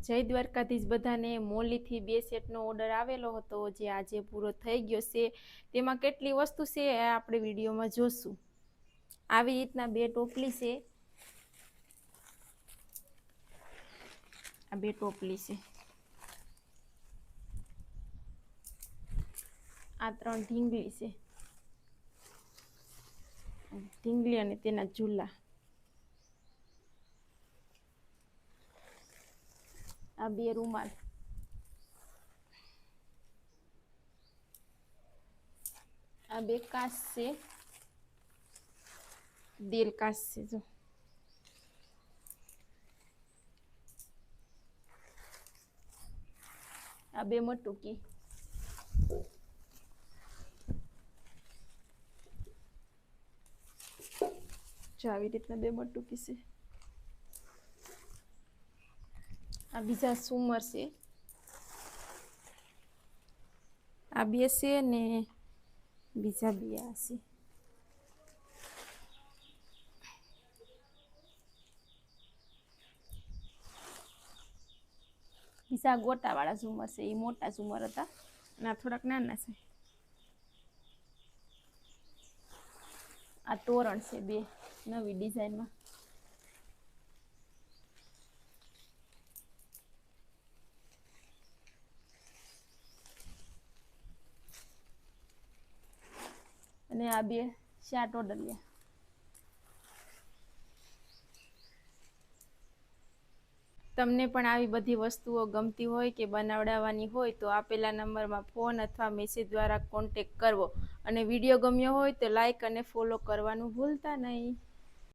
જય દ્વારકાધીશ બધાને। મોલીથી 2 સેટનો ઓર્ડર આવેલો હતો જે આજે પૂરો થઈ ગયો છે। તેમાં કેટલી વસ્તુ છે એ આપણે વિડીયોમાં જોશું। આવી રીતના 2 ટોપલી છે। આ 2 ટોપલી છે। આ 3 ઢીંગલી છે। ઢીંગલી અને તેના ઝૂલા। આ 2 રૂમાલ। આ 2 કાચ છે। દિલ કાચ છે જો। આ 2 મટુકી। જો આવી રીતના 2 મટુકી છે। આ બીજા સુમર છે। આ 2 છે ને બીજા 2 આ છે। બીજા ગોટાવાળા ઝુમર છે એ મોટા ઝુમર હતા અને આ થોડાક નાના છે। આ તોરણ છે 2 નવી ડિઝાઇનમાં। અને આ 2 શાર્ટ ઓર્ડર। તમને પણ આવી બધી વસ્તુઓ ગમતી હોય કે બનાવડાવવાની હોય તો આપેલા નંબરમાં ફોન અથવા મેસેજ દ્વારા કોન્ટેક્ટ કરવો અને વિડીયો ગમ્યો હોય તો લાઈક અને ફોલો કરવાનું ભૂલતા નહીં।